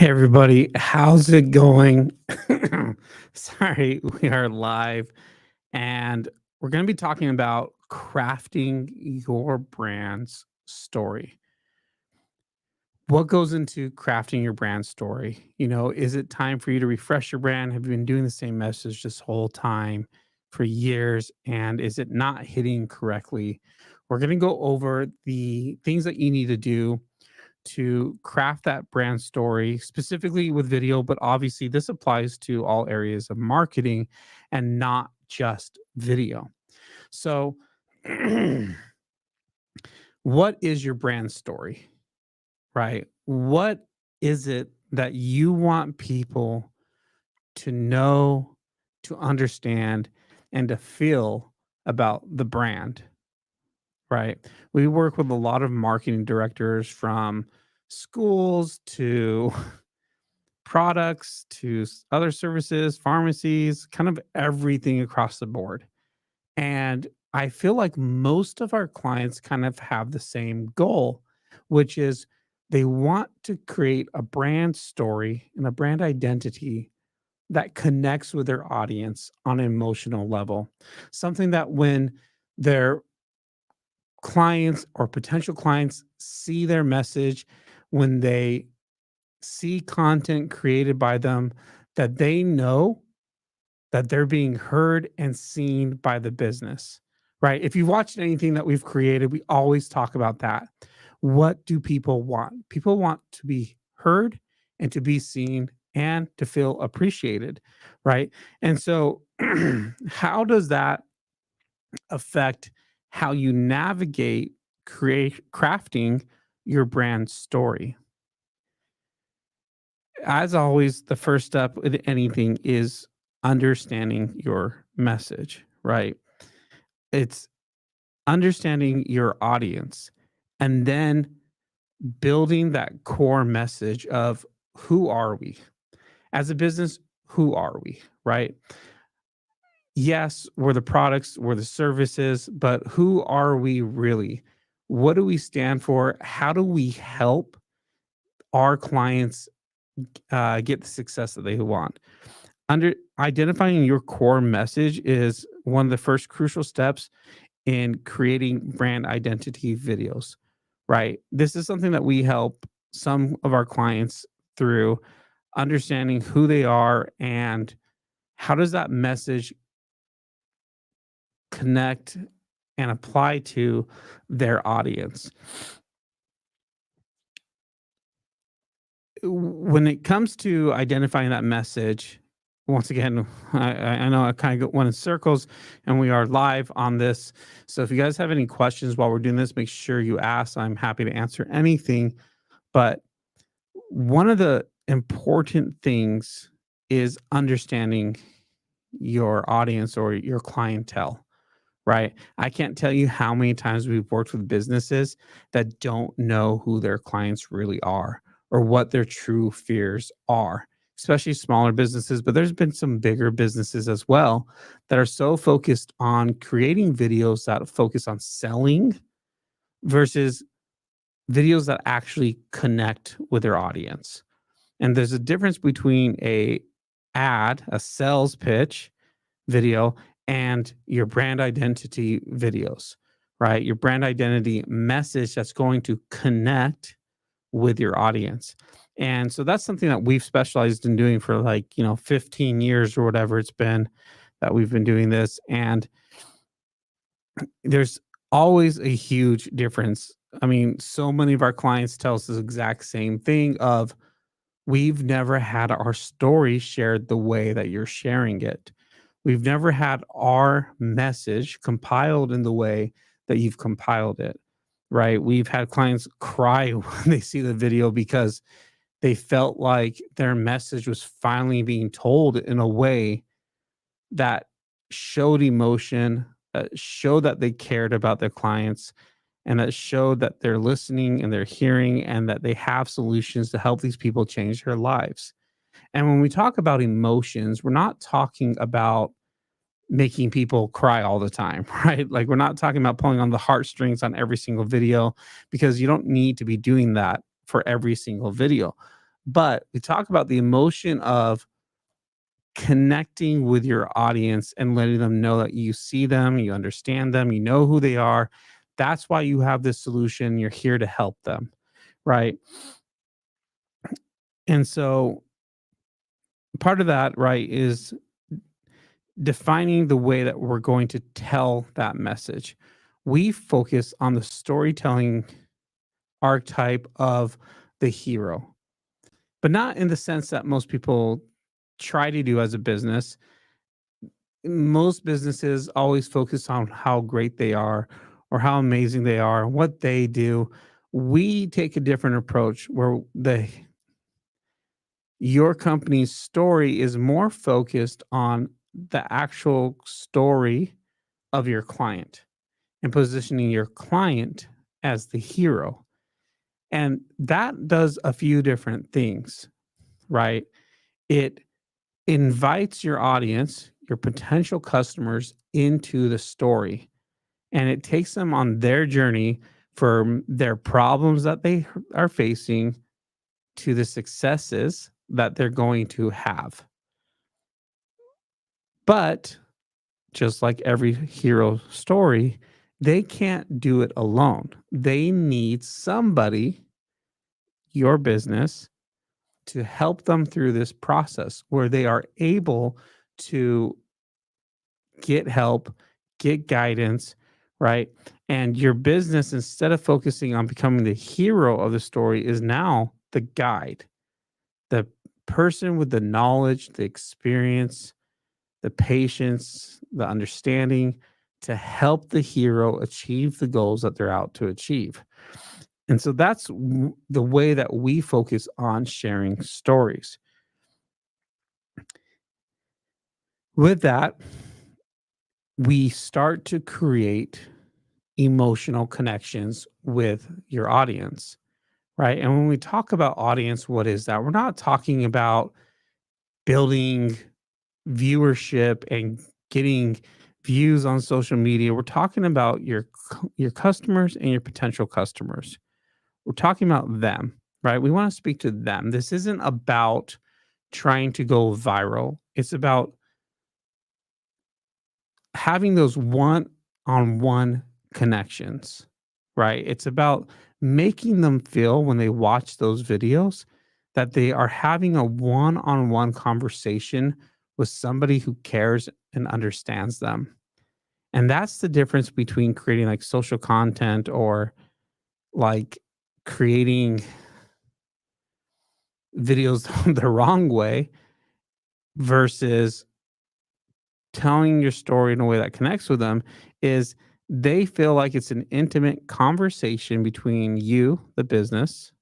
Hey everybody, how's it going? Sorry, we are live and we're going to be talking about crafting your brand's story. What goes into crafting your brand story? Is it time for you to refresh your brand? Have you been doing the same message this whole time for years? And is it not hitting correctly? We're going to go over the things that you need to do to craft that brand story, specifically with video, but obviously this applies to all areas of marketing and not just video. So, what is your brand story, right? What is it that you want people to know, to understand, and to feel about the brand, right? We work with a lot of marketing directors from schools to products to other services, pharmacies, kind of everything across the board. And I feel like most of our clients kind of have the same goal, which is they want to create a brand story and a brand identity that connects with their audience on an emotional level. Something that when their clients or potential clients see their message, when they see content created by them, that they know that they're being heard and seen by the business, right? If you've watched anything that we've created, we always talk about that. What do people want? People want to be heard and to be seen and to feel appreciated, right? And so, how does that affect how you navigate crafting your brand story? As always, the first step with anything is understanding your message, right? It's understanding your audience and then building that core message of who are we? As a business, who are we, right? Yes, we're the products, we're the services, but who are we really? What do we stand for? How do we help our clients get the success that they want? Under identifying your core message is one of the first crucial steps in creating brand identity videos, right? This is something that we help some of our clients through understanding who they are and how does that message connect and apply to their audience. When it comes to identifying that message, once again, I know I kind of went in circles and we are live on this. So if you guys have any questions while we're doing this, make sure you ask. I'm happy to answer anything. But one of the important things is understanding your audience or your clientele, right? I can't tell you how many times we've worked with businesses that don't know who their clients really are or what their true fears are, especially smaller businesses. But there's been some bigger businesses as well that are so focused on creating videos that focus on selling versus videos that actually connect with their audience. And there's a difference between a sales pitch video and your brand identity videos, right? Your brand identity message that's going to connect with your audience. And so that's something that we've specialized in doing for 15 years or whatever it's been that we've been doing this. And there's always a huge difference. I mean, so many of our clients tell us the exact same thing of we've never had our story shared the way that you're sharing it. We've never had our message compiled in the way that you've compiled it, right? We've had clients cry when they see the video because they felt like their message was finally being told in a way that showed emotion, showed that they cared about their clients, and that showed that they're listening and they're hearing and that they have solutions to help these people change their lives. And when we talk about emotions, we're not talking about making people cry all the time, right? Like we're not talking about pulling on the heartstrings on every single video because you don't need to be doing that for every single video. But we talk about the emotion of connecting with your audience and letting them know that you see them, you understand them, you know who they are. That's why you have this solution. You're here to help them, right? And so part of that, right, is defining the way that we're going to tell that message. We focus on the storytelling archetype of the hero, but not in the sense that most people try to do as a business. Most businesses always focus on how great they are or how amazing they are, what they do. We take a different approach where the your company's story is more focused on the actual story of your client and positioning your client as the hero. And that does a few different things, right? It invites your audience, your potential customers into the story, and it takes them on their journey from their problems that they are facing to the successes that they're going to have. But just like every hero story, they can't do it alone. They need somebody, your business, to help them through this process where they are able to get help, get guidance, right? And your business, instead of focusing on becoming the hero of the story, is now the guide, the person with the knowledge, the experience, the patience, the understanding to help the hero achieve the goals that they're out to achieve. And so that's the way that we focus on sharing stories. With that, we start to create emotional connections with your audience, right? And when we talk about audience, what is that? We're not talking about building viewership and getting views on social media. We're talking about your customers and your potential customers. We're talking about them, right? We want to speak to them. This isn't about trying to go viral. It's about having those one-on-one connections, right? It's about making them feel when they watch those videos that they are having a one-on-one conversation with somebody who cares and understands them. And that's the difference between creating like social content or like creating videos the wrong way versus telling your story in a way that connects with them is they feel like it's an intimate conversation between you, the business,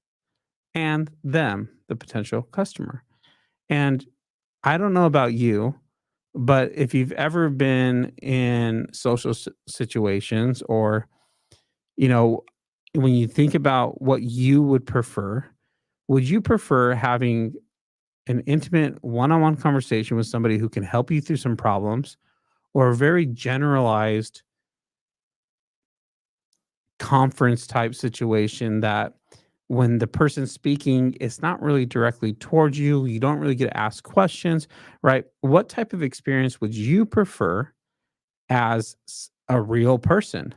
and them, the potential customer. And I don't know about you, but if you've ever been in social situations or, you know, when you think about what you would you prefer having an intimate one-on-one conversation with somebody who can help you through some problems or a very generalized conference type situation that when the person's speaking, it's not really directly towards you. You don't really get asked questions, right? What type of experience would you prefer as a real person?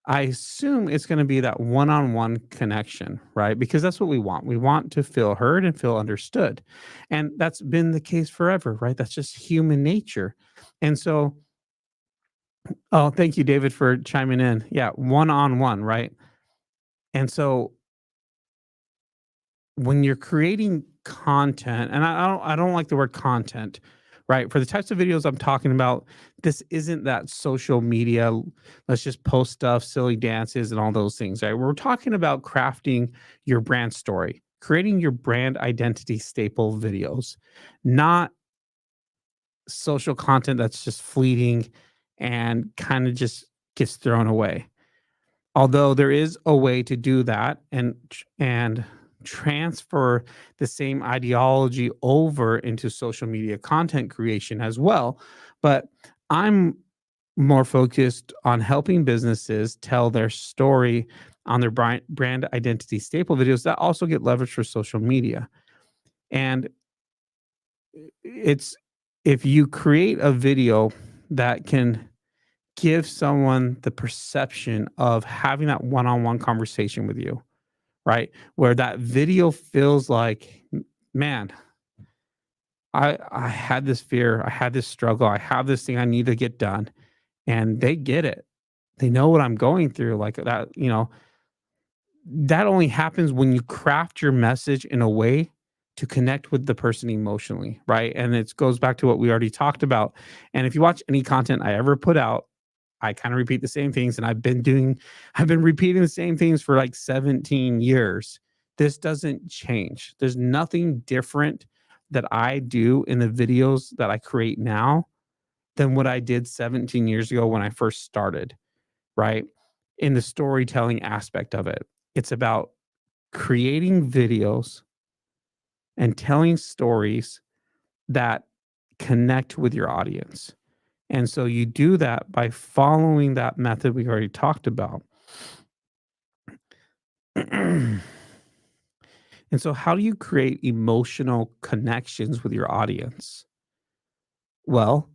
I assume it's going to be that one on one connection, right? Because that's what we want. We want to feel heard and feel understood. And that's been the case forever, right? That's just human nature. And so, oh, thank you, David, for chiming in. Yeah, one on one, right? And so when you're creating content, and I don't like the word content, right? For the types of videos I'm talking about, this isn't that social media. Let's just post stuff, silly dances, and all those things, right? We're talking about crafting your brand story, creating your brand identity staple videos, not social content that's just fleeting and kind of just gets thrown away. Although there is a way to do that and transfer the same ideology over into social media content creation as well. But I'm more focused on helping businesses tell their story on their brand identity staple videos that also get leveraged for social media. And it's if you create a video that can give someone the perception of having that one-on-one conversation with you, right? Where that video feels like, man, I had this fear, I had this struggle, I have this thing I need to get done, and they get it. They know what I'm going through, like that, that only happens when you craft your message in a way to connect with the person emotionally, right? And it goes back to what we already talked about. And if you watch any content I ever put out, I kind of repeat the same things, and I've been repeating the same things for like 17 years. This doesn't change. There's nothing different that I do in the videos that I create now than what I did 17 years ago when I first started, right? In the storytelling aspect of it. It's about creating videos and telling stories that connect with your audience. And so you do that by following that method we already talked about. And so, how do you create emotional connections with your audience? Well,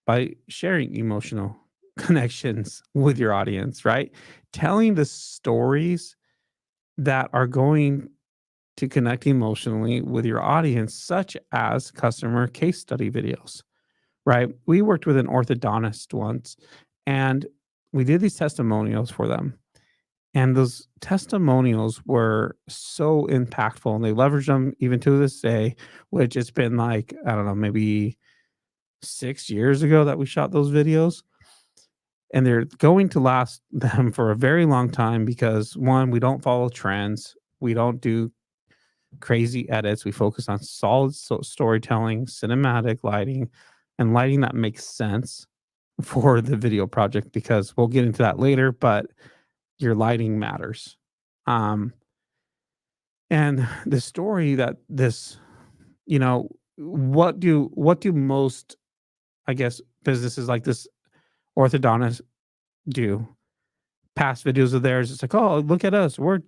by sharing emotional connections with your audience, right? Telling the stories that are going to connect emotionally with your audience, such as customer case study videos, right? We worked with an orthodontist once, and we did these testimonials for them. And those testimonials were so impactful, and they leverage them even to this day, which it's been like, I don't know, maybe 6 years ago that we shot those videos. And they're going to last them for a very long time because one, we don't follow trends. We don't do crazy edits. We focus on solid storytelling, cinematic lighting, and lighting that makes sense for the video project because we'll get into that later, but your lighting matters. Um, and the story that this, you know, what do most, I guess, businesses like this orthodontist do? Past videos of theirs, it's like, oh, look at us, we're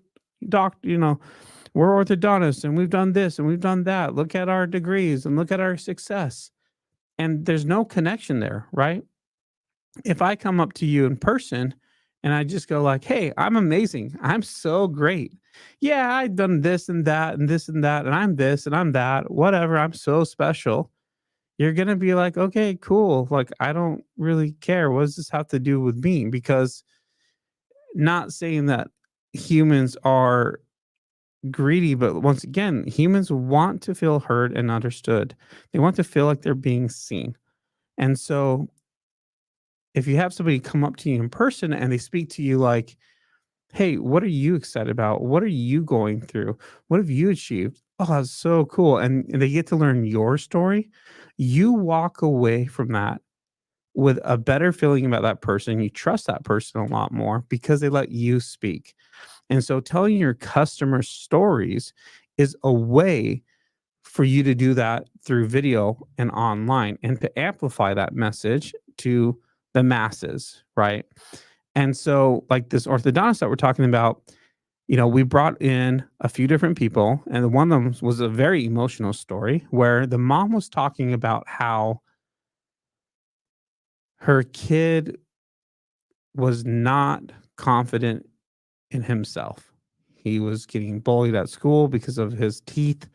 orthodontists and we've done this and we've done that. Look at our degrees and look at our success. And there's no connection there, right? If I come up to you in person and I just go like, "Hey, I'm amazing. I'm so great. Yeah, I've done this and that and this and that and I'm this and I'm that. Whatever. I'm so special." You're going to be like, "Okay, cool. Like I don't really care. What does this have to do with me?" Because not saying that humans are greedy, but once again, humans want to feel heard and understood. They want to feel like they're being seen. And so if you have somebody come up to you in person and they speak to you like, "Hey, what are you excited about? What are you going through? What have you achieved?" Oh, that's so cool. And they get to learn your story. You walk away from that with a better feeling about that person. You trust that person a lot more because they let you speak. And so telling your customers stories is a way for you to do that through video and online and to amplify that message to the masses, right? And so, like this orthodontist that we're talking about, we brought in a few different people, and one of them was a very emotional story where the mom was talking about how her kid was not confident in himself. He was getting bullied at school because of his teeth.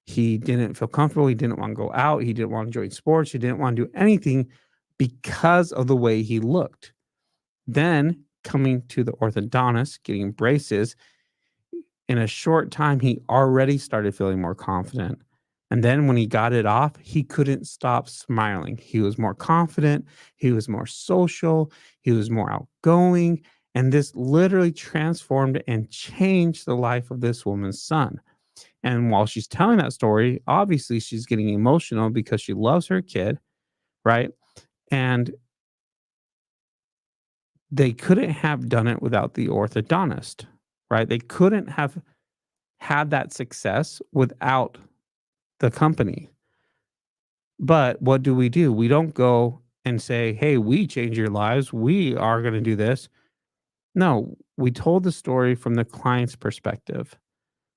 He didn't feel comfortable. He didn't want to go out. He didn't want to join sports. He didn't want to do anything because of the way he looked. Then coming to the orthodontist, getting braces, in a short time, he already started feeling more confident. And then when he got it off, he couldn't stop smiling. He was more confident. He was more social. He was more outgoing. And this literally transformed and changed the life of this woman's son. And while she's telling that story, obviously she's getting emotional because she loves her kid, right? And they couldn't have done it without the orthodontist, right? They couldn't have had that success without the company. But what do? We don't go and say, "Hey, we change your lives. We are going to do this." No, we told the story from the client's perspective,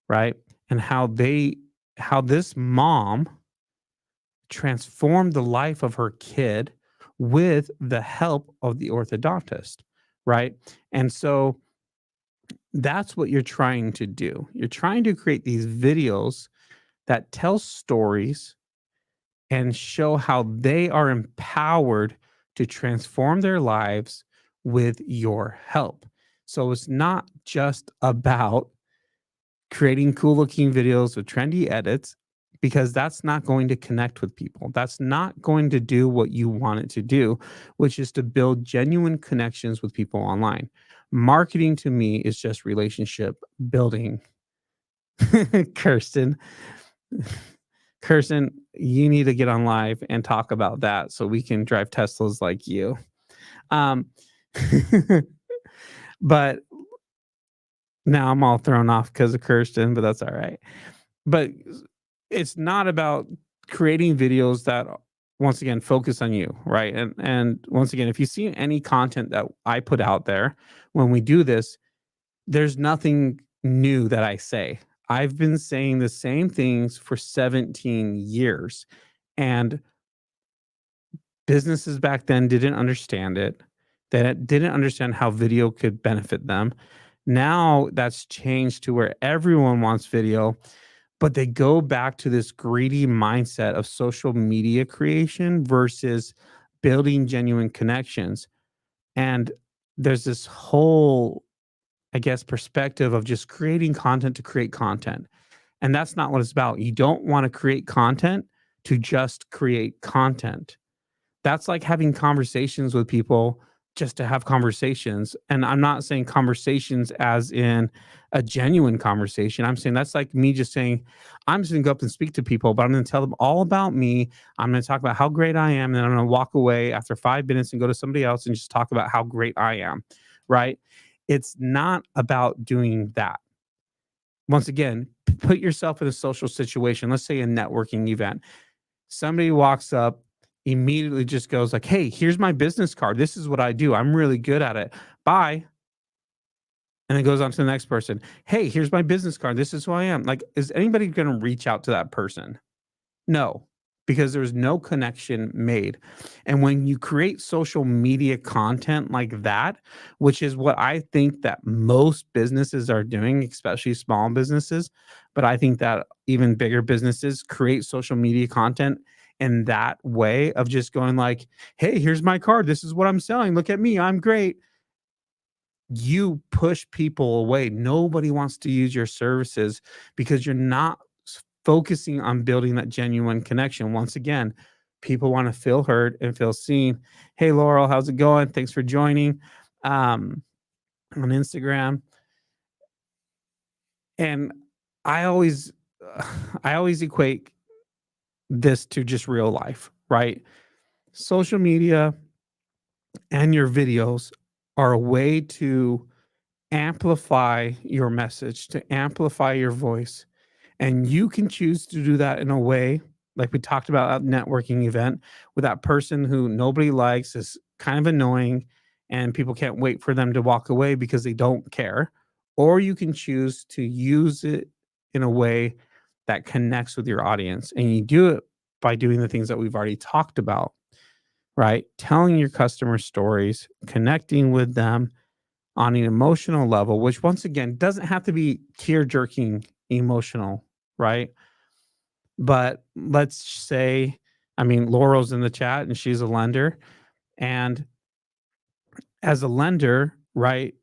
right? And how they how this mom transformed the life of her kid with the help of the orthodontist, right? And so that's what you're trying to do. You're trying to create these videos that tell stories and show how they are empowered to transform their lives with your help. So it's not just about creating cool looking videos with trendy edits, because that's not going to connect with people. That's not going to do what you want it to do, which is to build genuine connections with people online. Marketing to me is just relationship building. Kirsten, Kirsten, you need to get on live and talk about that so we can drive Teslas like you. Um, but now I'm all thrown off because of Kirsten, but that's all right. But it's not about creating videos that once again focus on you, right? And once again, if you see any content that I put out there when we do this, there's nothing new that I say. I've been saying the same things for 17 years, and businesses back then didn't understand it. They didn't understand how video could benefit them. Now that's changed to where everyone wants video, but they go back to this greedy mindset of social media creation versus building genuine connections. And there's this whole, I guess, perspective of just creating content to create content. And that's not what it's about. You don't want to create content to just create content. That's like having conversations with people just to have conversations. And I'm not saying conversations as in a genuine conversation. I'm saying that's like me just saying, I'm just gonna go up and speak to people, but I'm gonna tell them all about me. I'm gonna talk about how great I am, and then I'm gonna walk away after 5 minutes and go to somebody else and just talk about how great I am. Right. It's not about doing that. Once again, put yourself in a social situation. Let's say a networking event. Somebody walks up, immediately just goes like, "Hey, here's my business card. This is what I do. I'm really good at it. Bye." And then goes on to the next person. "Hey, here's my business card. This is who I am." Like, is anybody going to reach out to that person? No, because there's no connection made. And when you create social media content like that, which is what I think that most businesses are doing, especially small businesses, but I think that even bigger businesses create social media content in that way of just going like, "Hey, here's my card. This is what I'm selling. Look at me. I'm great." You push people away. Nobody wants to use your services because you're not focusing on building that genuine connection. Once again, people want to feel heard and feel seen. "Hey, Laurel, how's it going? Thanks for joining um, on Instagram." And I always, I always equate this to just real life, right? Social media and your videos are a way to amplify your message, to amplify your voice. And you can choose to do that in a way, like we talked about at networking event, with that person who nobody likes, is kind of annoying, and people can't wait for them to walk away because they don't care. Or you can choose to use it in a way that connects with your audience. And you do it by doing the things that we've already talked about, right? Telling your customer stories, connecting with them on an emotional level, which once again doesn't have to be tear jerking emotional, right? But let's say, I mean, Laurel's in the chat and she's a lender. And as a lender, right?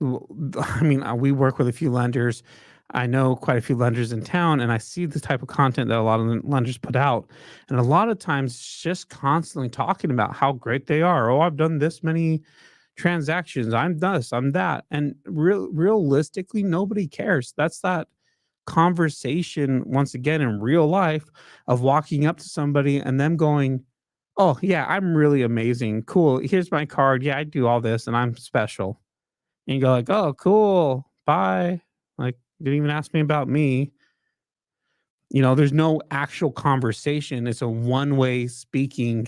I mean, we work with a few lenders. I know quite a few lenders in town, and I see the type of content that a lot of the lenders put out. And a lot of times, it's just constantly talking about how great they are. "Oh, I've done this many transactions. I'm this, I'm that." And realistically, nobody cares. That's that conversation, once again, in real life, of walking up to somebody and them going, "Oh, yeah, I'm really amazing. Cool. Here's my card. Yeah, I do all this and I'm special." And you go like, "Oh, cool. Bye." Like, didn't even ask me about me. There's no actual conversation. It's a one-way speaking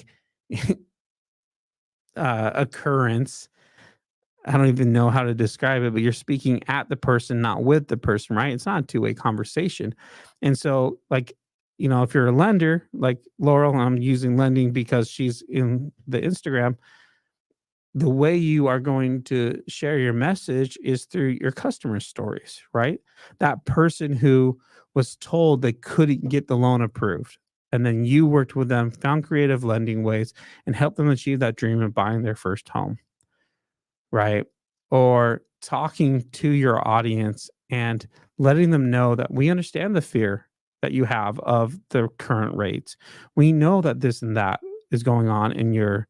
occurrence. I don't even know how to describe it, but you're speaking at the person, not with the person, right? It's not a two-way conversation. And so, like, if you're a lender, like Laurel, I'm using lending because she's in the Instagram, the way you are going to share your message is through your customer stories, right? That person who was told they couldn't get the loan approved. And then you worked with them, found creative lending ways, and helped them achieve that dream of buying their first home, right? Or talking to your audience and letting them know that we understand the fear that you have of the current rates. We know that this and that is going on in your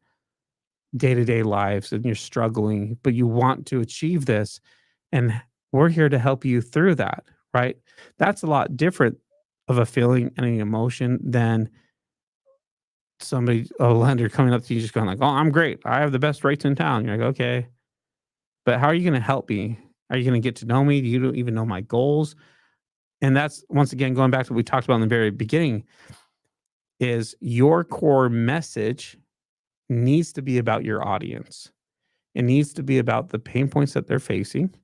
day-to-day lives and you're struggling, but you want to achieve this, and we're here to help you through that, right? That's a lot different of a feeling and an emotion than a lender coming up to you just going like, "Oh, I'm great. I have the best rates in town." You're like, "Okay, but how are you gonna help me? Are you gonna get to know me? Do you don't even know my goals?" And that's once again going back to what we talked about in the very beginning is your core message needs to be about your audience. It needs to be about the pain points that they're facing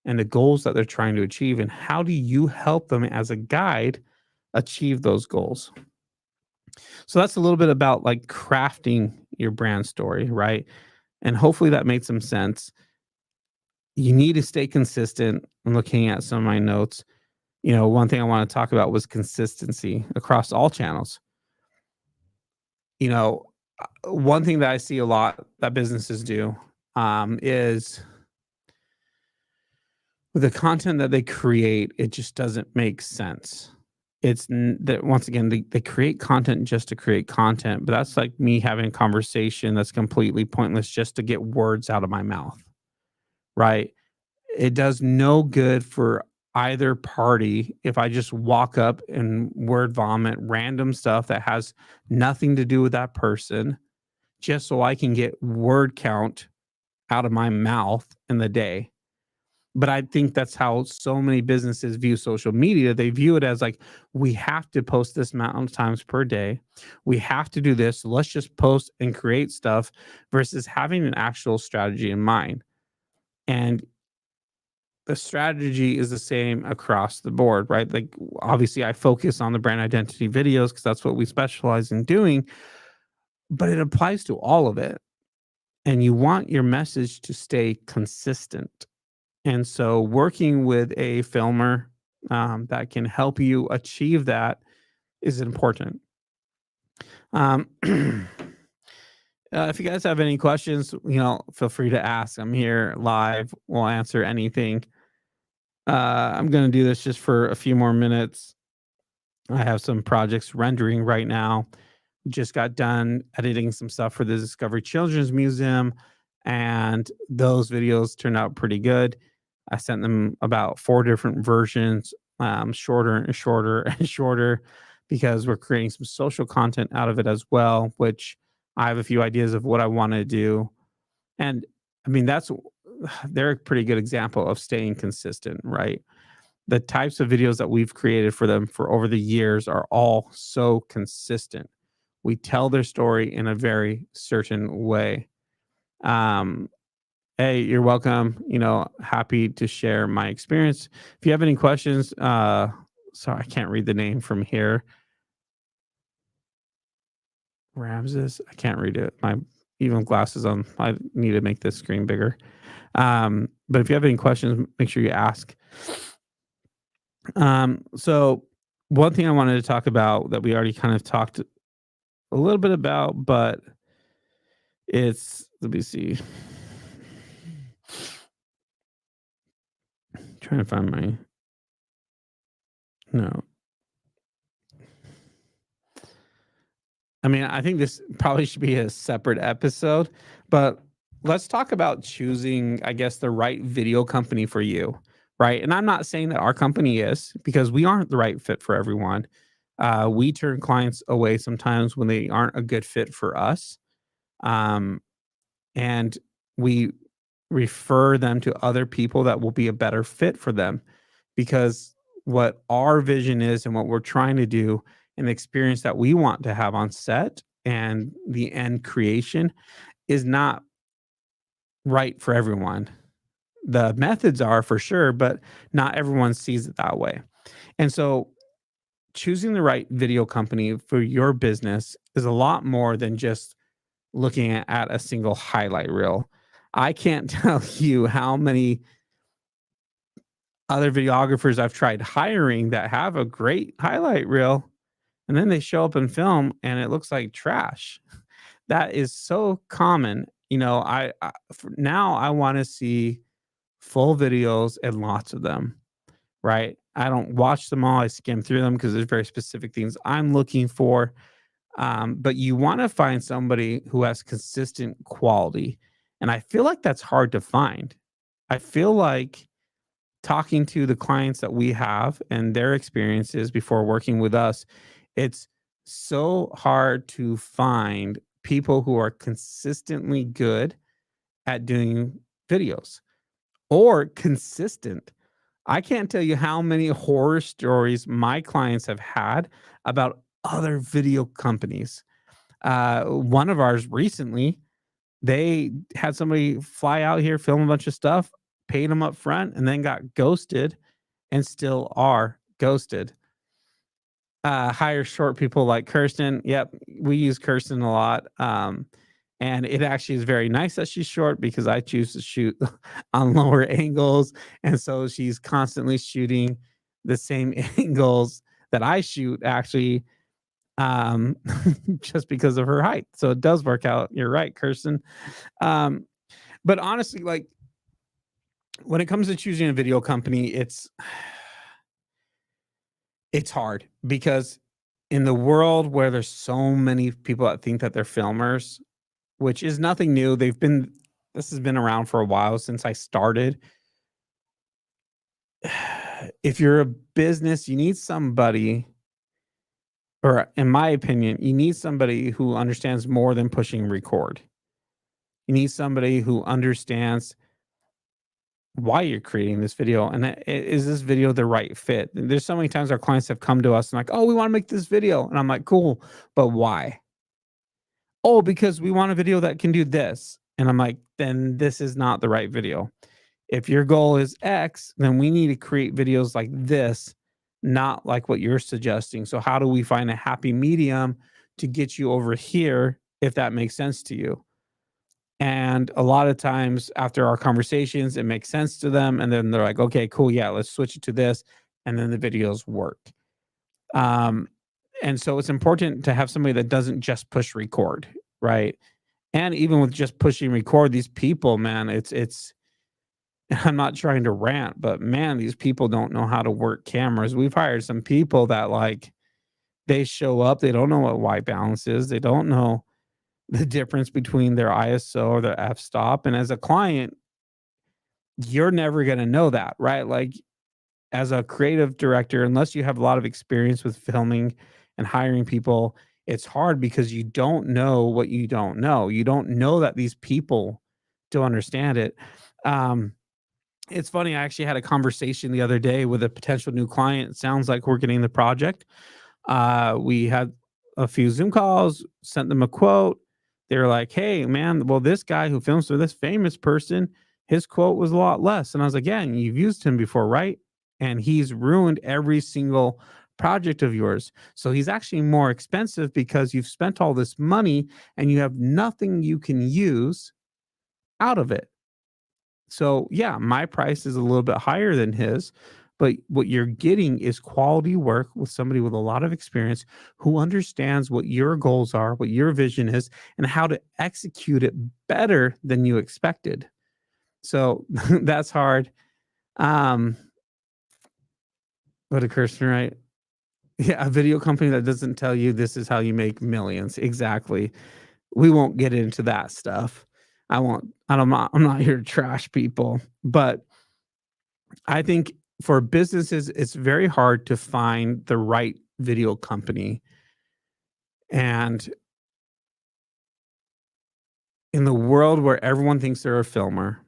and the goals that they're trying to achieve. And how do you help them as a guide achieve those goals? So that's a little bit about like crafting your brand story, right? And hopefully that made some sense. You need to stay consistent. I'm looking at some of my notes. One thing I want to talk about was consistency across all channels. You know, One thing that I see a lot that businesses do is with the content that they create, it just doesn't make sense. That once again, they create content just to create content, but that's like me having a conversation that's completely pointless just to get words out of my mouth, right? It does no good for either party if I just walk up and word vomit random stuff that has nothing to do with that person just so I can get word count out of my mouth in the day. But I think that's how so many businesses view social media. They view it as like, we have to post this amount of times per day. We have to do this. So let's just post and create stuff versus having an actual strategy in mind. And the strategy is the same across the board, right? Like, obviously, I focus on the brand identity videos because that's what we specialize in doing, but it applies to all of it. And you want your message to stay consistent. And so working with a filmer that can help you achieve that is important. If you guys have any questions, feel free to ask. I'm here live. We'll answer anything. I'm going to do this just for a few more minutes. I have some projects rendering right now. Just got done editing some stuff for the Discovery Children's Museum, and those videos turned out pretty good. I sent them about 4 different versions, shorter and shorter and shorter, because we're creating some social content out of it as well, which I have a few ideas of what I wanna do. And, I mean, they're a pretty good example of staying consistent, right? The types of videos that we've created for them for over the years are all so consistent. We tell their story in a very certain way. Um, Hey, you're welcome. Happy to share my experience. If you have any questions, sorry, I can't read the name from here. Ramses, I can't read it. My even glasses on. I need to make this screen bigger. But if you have any questions, make sure you ask. So one thing I wanted to talk about that we already kind of talked a little bit about, but let me see. Trying to find my no. I mean, I think this probably should be a separate episode, but let's talk about choosing, I guess, the right video company for you, right? And I'm not saying that our company is, because we aren't the right fit for everyone. We turn clients away sometimes when they aren't a good fit for us. Um, and we refer them to other people that will be a better fit for them, because what our vision is and what we're trying to do and the experience that we want to have on set and the end creation is not right for everyone. The methods are for sure, but not everyone sees it that way. And so choosing the right video company for your business is a lot more than just looking at a single highlight reel. I can't tell you how many other videographers I've tried hiring that have a great highlight reel, and then they show up and film and it looks like trash. That is so common. Now I want to see full videos and lots of them, right? I don't watch them all. I skim through them because there's very specific things I'm looking for. But you want to find somebody who has consistent quality. And I feel like that's hard to find. I feel like talking to the clients that we have and their experiences before working with us, it's so hard to find people who are consistently good at doing videos or consistent. I can't tell you how many horror stories my clients have had about other video companies. One of ours recently, they had somebody fly out here, film a bunch of stuff, paid them up front, and then got ghosted and still are ghosted. Hire short people like Kirsten. Yep, we use Kirsten a lot. And it actually is very nice that she's short because I choose to shoot on lower angles. And so she's constantly shooting the same angles that I shoot, actually, um, just because of her height. So it does work out. You're right, Kirsten. Um, but honestly, like when it comes to choosing a video company, it's hard because in the world where there's so many people that think that they're filmers, which is nothing new. This has been around for a while since I started. If you're a business, you need somebody, or in my opinion, you need somebody who understands more than pushing record. You need somebody who understands why you're creating this video and is this video the right fit. There's so many times our clients have come to us and like, oh, we want to make this video, and I'm like, cool, but why? Oh, because we want a video that can do this, and I'm like, then this is not the right video. If your goal is X, then we need to create videos like this, not like what you're suggesting. So how do we find a happy medium to get you over here if that makes sense to you? And a lot of times after our conversations, it makes sense to them. And then they're like, okay, cool. Yeah, let's switch it to this. And then the videos work. Um, and so it's important to have somebody that doesn't just push record, right? And even with just pushing record, these people, man, it's I'm not trying to rant, but man, these people don't know how to work cameras. We've hired some people that like they show up, they don't know what white balance is, they don't know the difference between their ISO or their f-stop. And as a client, you're never going to know that, right? Like as a creative director, unless you have a lot of experience with filming and hiring people, it's hard because you don't know what you don't know. You don't know that these people don't understand it. Um, it's funny. I actually had a conversation the other day with a potential new client. It sounds like we're getting the project. We had a few Zoom calls, sent them a quote. They were like, "Hey, man, well, this guy who films for this famous person, his quote was a lot less." And I was like, "Yeah, and you've used him before, right? And he's ruined every single project of yours. So he's actually more expensive because you've spent all this money and you have nothing you can use out of it. So, yeah, my price is a little bit higher than his, but what you're getting is quality work with somebody with a lot of experience who understands what your goals are, what your vision is, and how to execute it better than you expected. So that's hard. Um, what a Kirsten, right? Yeah, a video company that doesn't tell you this is how you make millions. Exactly. We won't get into that stuff. I won't. I'm not here to trash people, but I think for businesses, it's very hard to find the right video company. And in the world where everyone thinks they're a filmer,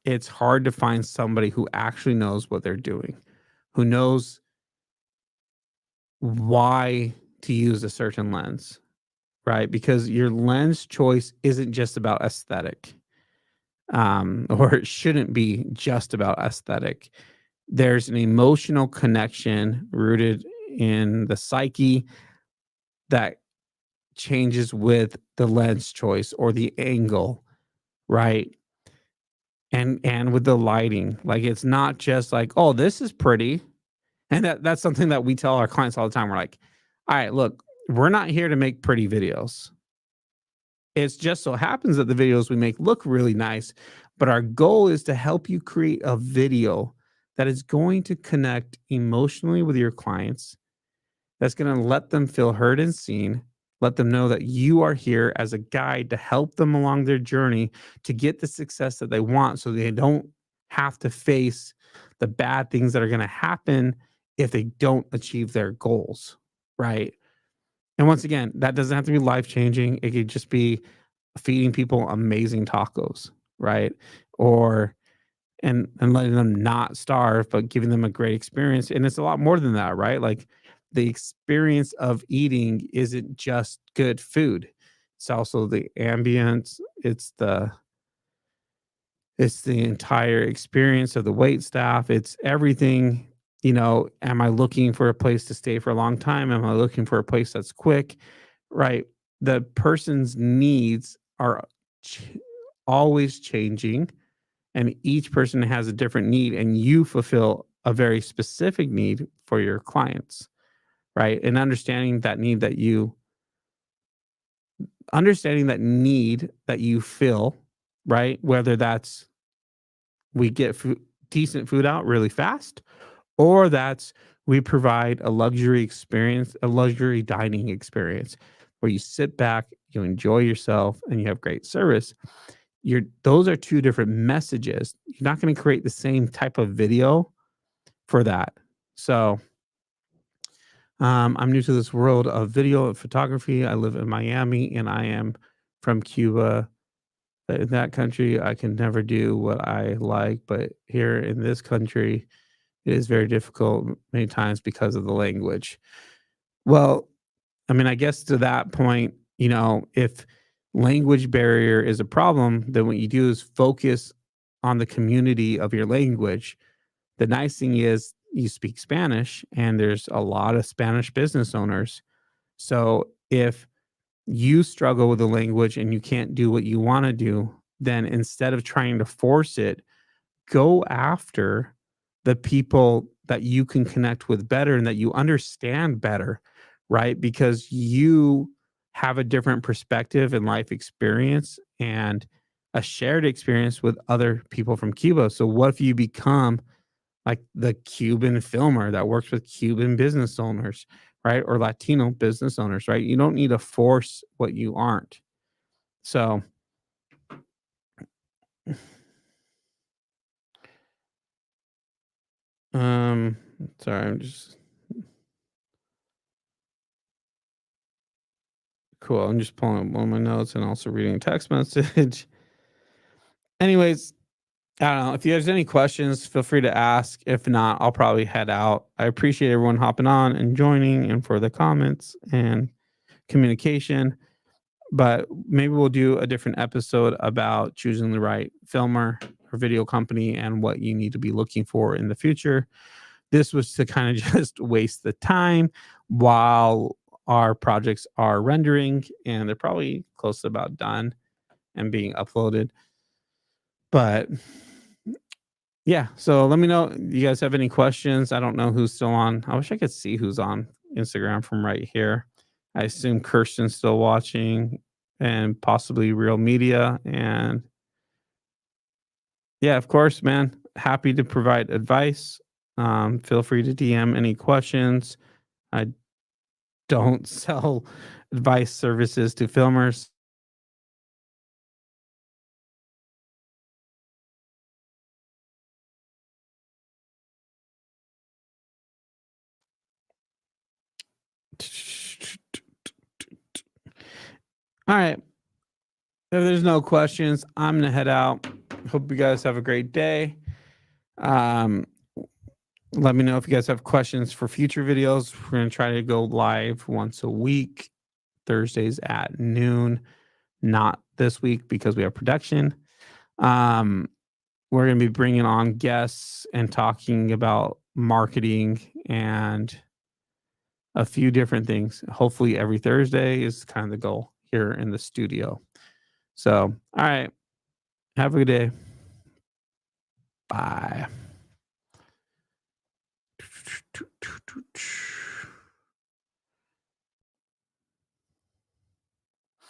it's hard to find somebody who actually knows what they're doing, who knows why to use a certain lens, right? Because your lens choice isn't just about aesthetic. or it shouldn't be just about aesthetic. There's an emotional connection rooted in the psyche that changes with the lens choice or the angle, right? And with the lighting, like it's not just like, oh, this is pretty. And that's something that we tell our clients all the time. We're like, all right, look, we're not here to make pretty videos. It's just so happens that the videos we make look really nice, but our goal is to help you create a video that is going to connect emotionally with your clients, that's going to let them feel heard and seen, let them know that you are here as a guide to help them along their journey to get the success that they want so they don't have to face the bad things that are going to happen if they don't achieve their goals, right? And once again, that doesn't have to be life changing. It could just be feeding people amazing tacos, right? Or and letting them not starve, but giving them a great experience. And it's a lot more than that, right? Like the experience of eating isn't just good food. It's also the ambience. It's the entire experience of the wait staff. It's everything. Am I looking for a place to stay for a long time? Am I looking for a place that's quick? Right. The person's needs are ch- always changing, and each person has a different need, and you fulfill a very specific need for your clients, right? And understanding that need that you feel, right? Whether that's we get decent food out really fast, or that's we provide a luxury experience, a luxury dining experience where you sit back, you enjoy yourself, and you have great service. Those are two different messages. You're not going to create the same type of video for that. So I'm new to this world of video and photography. I live in Miami and I am from Cuba. In that country, I can never do what I like, but here in this country, it is very difficult many times because of the language. Well, I mean, I guess to that point, if language barrier is a problem, then what you do is focus on the community of your language. The nice thing is you speak Spanish and there's a lot of Spanish business owners. So if you struggle with the language and you can't do what you want to do, then instead of trying to force it, go after the people that you can connect with better and that you understand better, right? Because you have a different perspective and life experience and a shared experience with other people from Cuba. So, what if you become like the Cuban filmer that works with Cuban business owners, right? Or Latino business owners, right? You don't need to force what you aren't. So, um, sorry, I'm just cool. I'm just pulling up one of my notes and also reading a text message. Anyways, I don't know. If there's any questions, feel free to ask. If not, I'll probably head out. I appreciate everyone hopping on and joining and for the comments and communication. But maybe we'll do a different episode about choosing the right filmer or video company and what you need to be looking for in the future. This was to kind of just waste the time while our projects are rendering and they're probably close to about done and being uploaded. But yeah, so let me know. You guys have any questions? I don't know who's still on. I wish I could see who's on Instagram from right here. I assume Kirsten's still watching and possibly Real Media. And yeah, of course, man. Happy to provide advice. Feel free to DM any questions. I don't sell advice services to filmers. All right. If there's no questions, I'm gonna head out. Hope you guys have a great day. Um, Let me know if you guys have questions for future videos. We're gonna try to go live once a week, Thursdays at noon. Not this week because we have production. Um, we're going to be bringing on guests and talking about marketing and a few different things. Hopefully, every Thursday is kind of the goal here in the studio. So, all right. Have a good day. Bye.